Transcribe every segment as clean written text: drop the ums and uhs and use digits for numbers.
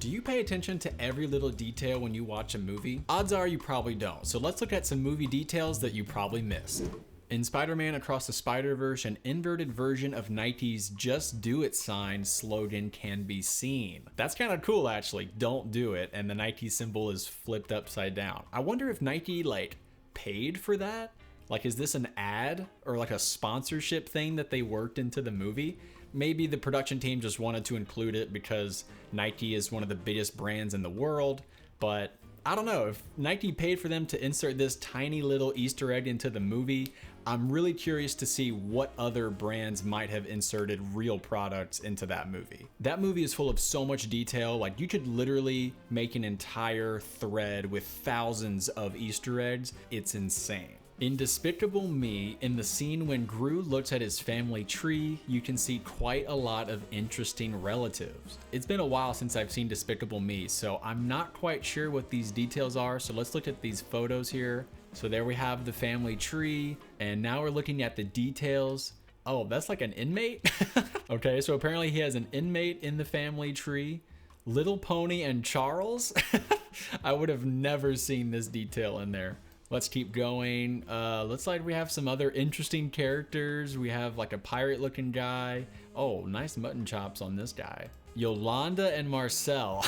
Do you pay attention to every little detail when you watch a movie? Odds are you probably don't, so let's look at some movie details that you probably missed. In Spider-Man Across the Spider-Verse, an inverted version of Nike's "Just Do It" sign slogan can be seen. That's kind of cool actually, don't do it, and the Nike symbol is flipped upside down. I wonder if Nike paid for that? Is this an ad or a sponsorship thing that they worked into the movie? Maybe the production team just wanted to include it because Nike is one of the biggest brands in the world, but I don't know. If Nike paid for them to insert this tiny little Easter egg into the movie, I'm really curious to see what other brands might have inserted real products into that movie. That movie is full of so much detail, you could literally make an entire thread with thousands of Easter eggs. It's insane. In Despicable Me, in the scene when Gru looks at his family tree, you can see quite a lot of interesting relatives. It's been a while since I've seen Despicable Me, so I'm not quite sure what these details are, so let's look at these photos here. So there we have the family tree, and now we're looking at the details. Oh, that's like an inmate? Okay, so apparently he has an inmate in the family tree. Little Pony and Charles? I would have never seen this detail in there. Let's keep going. Looks like we have some other interesting characters. We have a pirate looking guy. Oh, nice mutton chops on this guy. Yolanda and Marcel.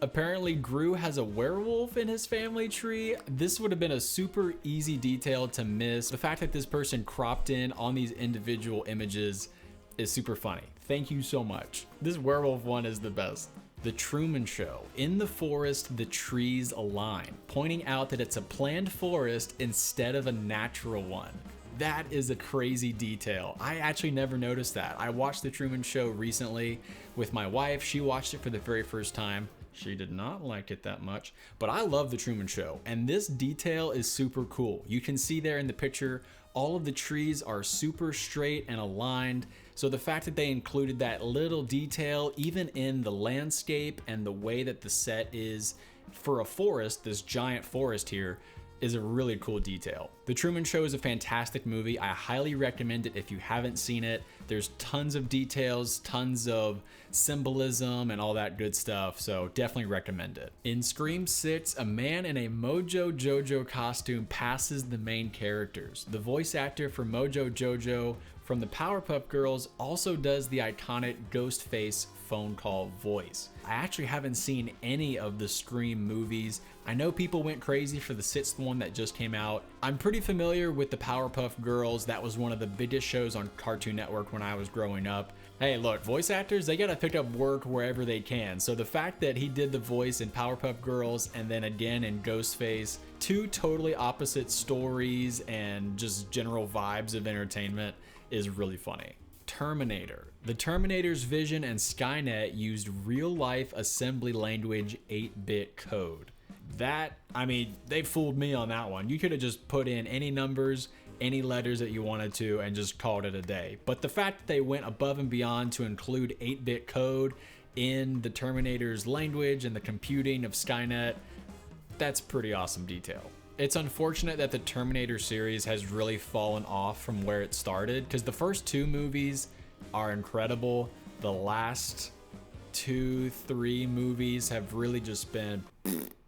Apparently Gru has a werewolf in his family tree. This would have been a super easy detail to miss. The fact that this person cropped in on these individual images is super funny. Thank you so much. This werewolf one is the best. The Truman Show. In the forest, the trees align, pointing out that it's a planned forest instead of a natural one. That is a crazy detail. I actually never noticed that. I watched The Truman Show recently with my wife. She watched it for the very first time. She did not like it that much, but I love The Truman Show, and this detail is super cool. You can see there in the picture, all of the trees are super straight and aligned. So the fact that they included that little detail, even in the landscape and the way that the set is for a forest, this giant forest here, is a really cool detail. The Truman Show is a fantastic movie. I highly recommend it if you haven't seen it. There's tons of details, tons of symbolism and all that good stuff, so definitely recommend it. In Scream 6, a man in a Mojo Jojo costume passes the main characters. The voice actor for Mojo Jojo from the Powerpuff Girls also does the iconic Ghostface phone call voice. I actually haven't seen any of the Scream movies. I know people went crazy for the 6th one that just came out. I'm pretty familiar with the Powerpuff Girls. That was one of the biggest shows on Cartoon Network when I was growing up. Hey, look, voice actors, they gotta pick up work wherever they can. So the fact that he did the voice in Powerpuff Girls and then again in Ghostface, two totally opposite stories and just general vibes of entertainment, is really funny. Terminator. The Terminator's vision and Skynet used real-life assembly language 8-bit code. They fooled me on that one. You could have just put in any numbers, any letters that you wanted to, and just called it a day. But the fact that they went above and beyond to include 8-bit code in the Terminator's language and the computing of Skynet, that's pretty awesome detail. It's unfortunate that the Terminator series has really fallen off from where it started, because the first 2 movies are incredible. The last 2-3 movies have really just been...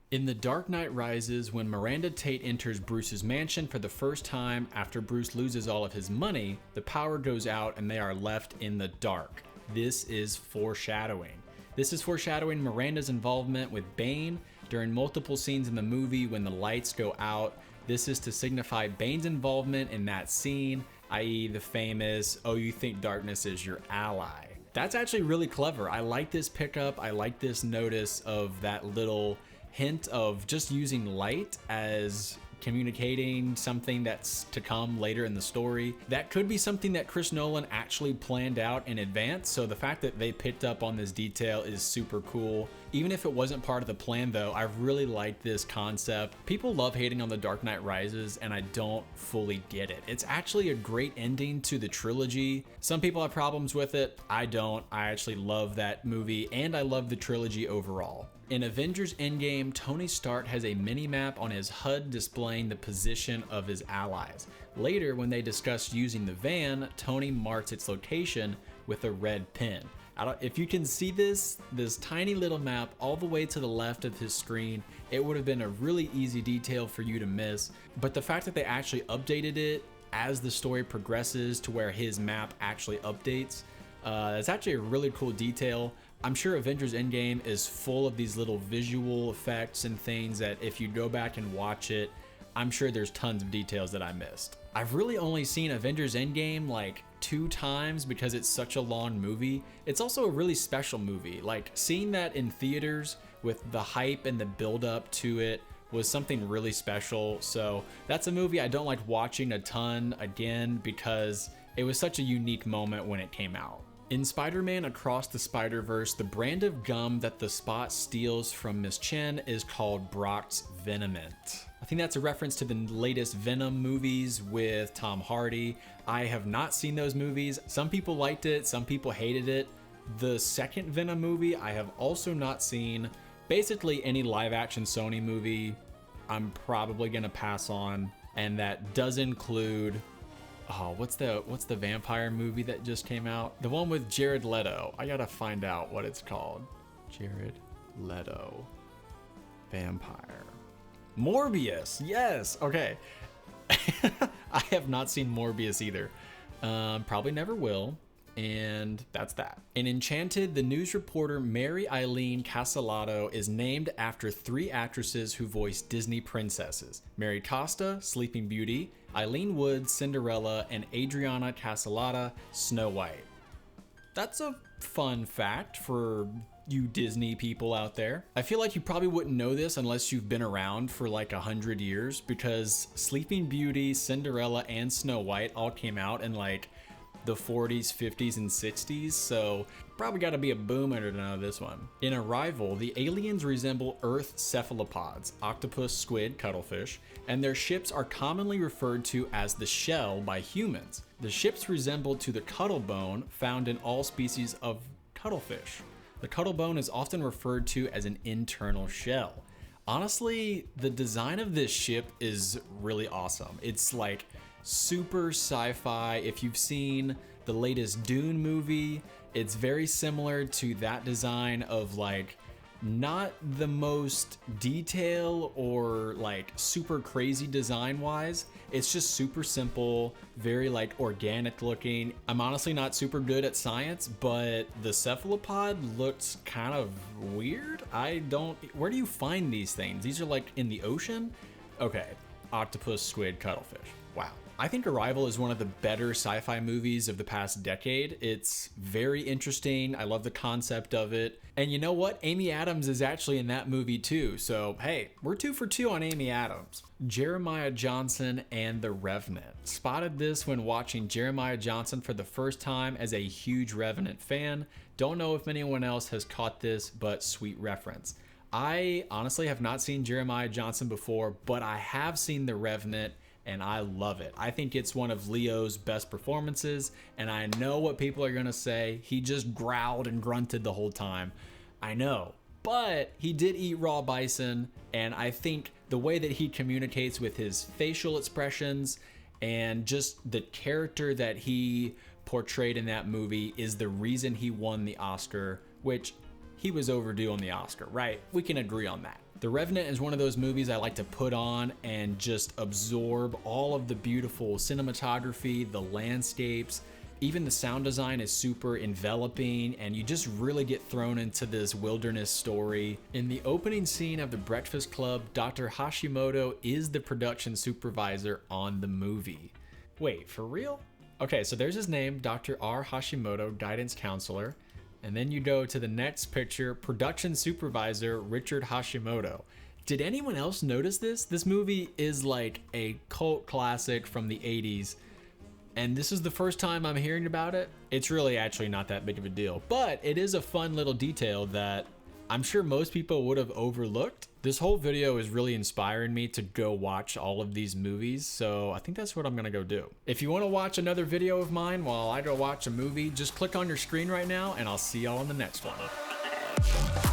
In The Dark Knight Rises, when Miranda Tate enters Bruce's mansion for the first time after Bruce loses all of his money, the power goes out and they are left in the dark. This is foreshadowing. This is foreshadowing Miranda's involvement with Bane during multiple scenes in the movie when the lights go out. This is to signify Bane's involvement in that scene, i.e. the famous, "Oh, you think darkness is your ally." That's actually really clever. I like this pickup. I like this notice of that little hint of just using light as communicating something that's to come later in the story. That could be something that Chris Nolan actually planned out in advance, so the fact that they picked up on this detail is super cool. Even if it wasn't part of the plan though, I really like this concept. People love hating on The Dark Knight Rises, and I don't fully get it. It's actually a great ending to the trilogy. Some people have problems with it. I don't. I actually love that movie, and I love the trilogy overall. In Avengers Endgame, Tony Stark has a mini-map on his HUD displaying the position of his allies. Later, when they discuss using the van, Tony marks its location with a red pin. If you can see this tiny little map all the way to the left of his screen, it would have been a really easy detail for you to miss. But the fact that they actually updated it as the story progresses to where his map actually updates, it's actually a really cool detail. I'm sure Avengers Endgame is full of these little visual effects and things that if you go back and watch it, I'm sure there's tons of details that I missed. I've really only seen Avengers Endgame like 2 times because it's such a long movie. It's also a really special movie. Like seeing that in theaters with the hype and the build up to it was something really special. So that's a movie I don't like watching a ton again because it was such a unique moment when it came out. In Spider-Man Across the Spider-Verse, the brand of gum that the Spot steals from Miss Chen is called Brock's Venomint. I think that's a reference to the latest Venom movies with Tom Hardy. I have not seen those movies. Some people liked it, some people hated it. The second Venom movie I have also not seen. Basically any live action Sony movie I'm probably gonna pass on, and that does include, oh, what's the vampire movie that just came out? The one with Jared Leto. I gotta find out what it's called. Jared Leto. Vampire. Morbius, yes, okay. I have not seen Morbius either. Probably never will. And that's that. In Enchanted, the news reporter Mary Eileen Casalato is named after 3 actresses who voiced Disney princesses: Mary Costa, Sleeping Beauty; Eileen Wood, Cinderella; and Adriana Casalata, Snow White. That's a fun fact for you Disney people out there. I feel like you probably wouldn't know this unless you've been around for like 100 years, because Sleeping Beauty, Cinderella, and Snow White all came out in like the 40s, 50s, and 60s, so probably gotta be a boomer to know this one. In Arrival, the aliens resemble Earth cephalopods, octopus, squid, cuttlefish, and their ships are commonly referred to as the shell by humans. The ships resemble to the cuttlebone found in all species of cuttlefish. The cuttlebone is often referred to as an internal shell. Honestly, the design of this ship is really awesome. It's like super sci-fi. If you've seen the latest Dune movie, it's very similar to that design of like not the most detail or like super crazy design wise. It's just super simple, very like organic looking. I'm honestly not super good at science, but the cephalopod looks kind of weird. Where do you find these things? These are like in the ocean? Okay, octopus, squid, cuttlefish. Wow. I think Arrival is one of the better sci-fi movies of the past decade. It's very interesting. I love the concept of it. And you know what? Amy Adams is actually in that movie too. So hey, we're 2 for 2 on Amy Adams. Jeremiah Johnson and The Revenant. Spotted this when watching Jeremiah Johnson for the first time as a huge Revenant fan. Don't know if anyone else has caught this, but sweet reference. I honestly have not seen Jeremiah Johnson before, but I have seen The Revenant, and I love it. I think it's one of Leo's best performances, and I know what people are gonna say. He just growled and grunted the whole time. I know, but he did eat raw bison, and I think the way that he communicates with his facial expressions and just the character that he portrayed in that movie is the reason he won the Oscar, which he was overdue on the Oscar, right? We can agree on that. The Revenant is one of those movies I like to put on and just absorb all of the beautiful cinematography, the landscapes, even the sound design is super enveloping, and you just really get thrown into this wilderness story. In the opening scene of The Breakfast Club, Dr. Hashimoto is the production supervisor on the movie. Wait, for real? Okay, so there's his name, Dr. R. Hashimoto, guidance counselor. And then you go to the next picture, production supervisor Richard Hashimoto. Did anyone else notice this? This movie is like a cult classic from the 80s. And this is the first time I'm hearing about it. It's really actually not that big of a deal, but it is a fun little detail that I'm sure most people would have overlooked. This whole video is really inspiring me to go watch all of these movies, so I think that's what I'm gonna go do. If you wanna watch another video of mine while I go watch a movie, just click on your screen right now and I'll see y'all in the next one.